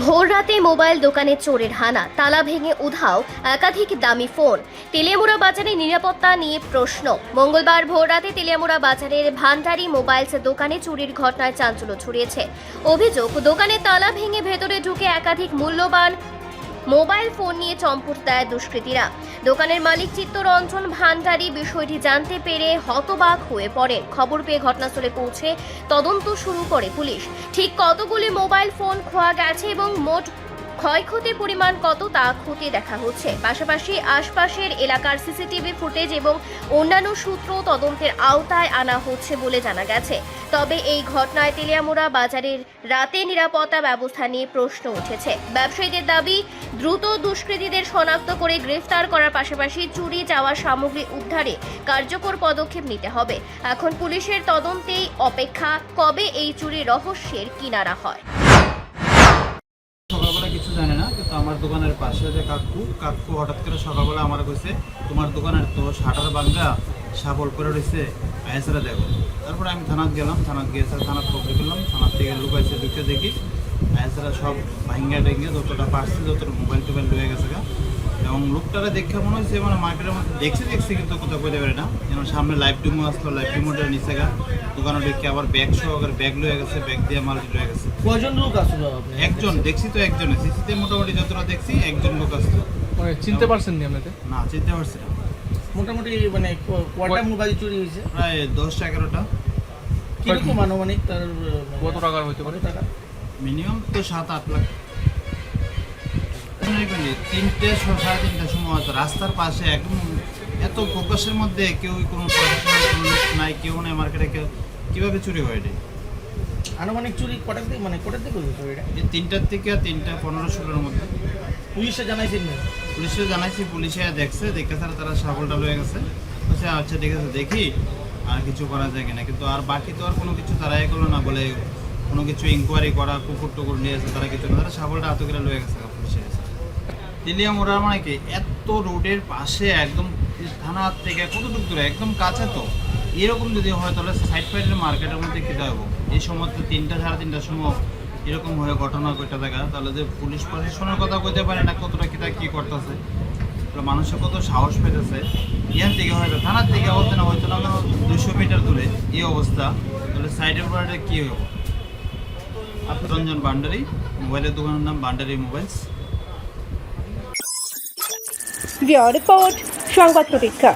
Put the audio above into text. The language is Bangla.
ভোর রাতে মোবাইল দোকানে চোরের হানা, তালা ভেঙে উধাও একাধিক দামি ফোন। তেলিয়ামুড়া বাজারে নিরাপত্তা নিয়ে প্রশ্ন। মঙ্গলবার ভোর রাতে তেলিয়ামুড়া বাজারের ভান্ডারি মোবাইলস দোকানে চুরির ঘটনায় চাঞ্চল্য ছড়িয়েছে। অভিযোগ, দোকানে তালা ভেঙে ভেতরে ঢুকে একাধিক মূল্যবান মোবাইল ফোন নিয়ে চম্পট দেয় দুষ্কৃতীরা। দোকানের মালিক চিত্তরঞ্জন ভান্ডারী বিষয়টি জানতে পেরে হতবাক হয়ে পড়েন। খবর পেয়ে ঘটনাস্থলে পৌঁছে তদন্ত শুরু করে পুলিশ। ঠিক কতগুলি মোবাইল ফোন খোয়া গেছে এবং মোট ক্ষয়ক্ষতির পরিমাণ কত তা খতিয়ে দেখা হচ্ছে। পাশাপাশি আশপাশের এলাকার সিসিটিভি ফুটেজ এবং অন্যান্য সূত্র তদন্তের আওতায় আনা হচ্ছে বলে জানা গেছে। তবে এই ঘটনায় তেলিয়ামুড়া বাজারের রাতে নিরাপত্তা ব্যবস্থা নিয়ে প্রশ্ন উঠেছে। ব্যবসায়ীদের দাবি, দ্রুত দুষ্কৃতীদের শনাক্ত করে গ্রেফতার করার পাশাপাশি চুরি যাওয়া সামগ্রী উদ্ধারে কার্যকর পদক্ষেপ নিতে হবে। এখন পুলিশের তদন্তেই অপেক্ষা, কবে এই চুরির রহস্যের কিনারা হয়। সকালবেলা কিছু জানে না, কিন্তু আমার দোকানের পাশে যে কাকু হঠাৎ করে সকালবেলা আমার কইছে, তোমার দোকানের তো শাটার ভাঙা সাবল করে রয়েছে, আইসারা দেখো। তারপরে আমি থানাত গেলাম, থানাত গিয়ে থানাত খবর করলাম, থানার থেকে লুকাইছে ঢুকে দেখি আইসারা সব ভাঙ্গা টেঙ্গে যতটা পারছে যতটা মোবাইল টোবাইল লয়ে গেছে গা। এবং লোকটারা দেখে মনে হচ্ছে মানে মার্কেটের মধ্যে দেখছি কিন্তু কোথাও বলতে পারে না। যেমন সামনে লাইভ ডিমো আসলো, লাইভ ডিমোটা নিচে গা দোকানে ঢুকে আবার ব্যাগ সহকারে ব্যাগ লয়ে গেছে, ব্যাগ দিয়ে মাল লয়ে গেছে। কয়জন লোক আসলো? একজন দেখছি তো, একজনে সিসিতে মোটামুটি যতটা দেখছি একজন লোক আসলো। চিনতে পারছেন নি আপনাদের? না, চিনতে পারছি না। মোটামুটি মানে কয়টা মোবাইল চুরি হয়েছে? প্রায় 10-11টা। কিরকম আনুমানিক তার কত টাকার হইতে পারে? টাকা মিনিমাম তো 7-8 লাখ। 3-3:30 সময় হয়তো রাস্তার পাশে একদম এত ফোকাসের মধ্যে কেউ কোনো নাই, কেউ নাই মার্কেটে, কেউ কীভাবে চুরি হয় এটা? আনুমানিক চুরি কটার দিকে মানে কটার দিকে হয়েছে চুরিটা? এই 3টার থেকে 3:15-16-র মধ্যে। পুলিশে জানাইছেন না? পুলিশে জানাইছি, পুলিশে দেখছে, দেখে তারা সাবলটা লয়ে গেছে। আচ্ছা ঠিক আছে, দেখি আর কিছু করা যায় কিনা। কিন্তু আর বাকি তো আর কোনো কিছু তারাই করলো না, বলে কোনো কিছু ইনকোয়ারি করা, কুকুর টুকুর নিয়ে এসে তারা কিছু না, তারা সাবলটা হাতে করে লয়ে গেছে পুলিশে এসে। তেলিয়ামুড়া মানে কি এত রোডের পাশে একদম থানার থেকে কতটুকু দূরে, একদম কাছে তো। এরকম যদি হয় তাহলে সাইড ফাইডের মার্কেটের মধ্যে কী দেবো? এই সময় তো 3-3:30 সময় এরকম হয়ে ঘটনা কয়টা দেখা, তাহলে যে পুলিশ প্রশাসনের কথা কইতে পারে না কতটা কী করতেছে, মানুষের কত সাহস পেতেছে। ইয়ার থেকে হয়তো থানার থেকে হতে না 200 মিটার দূরে এই অবস্থা, তাহলে সাইডের উপরে কী হইব? আপনার রঞ্জন ভান্ডারী, মোবাইলের দোকানের নাম ভান্ডারী মোবাইলস। রিপোর্ট সংবাদ প্রতীক্ষা।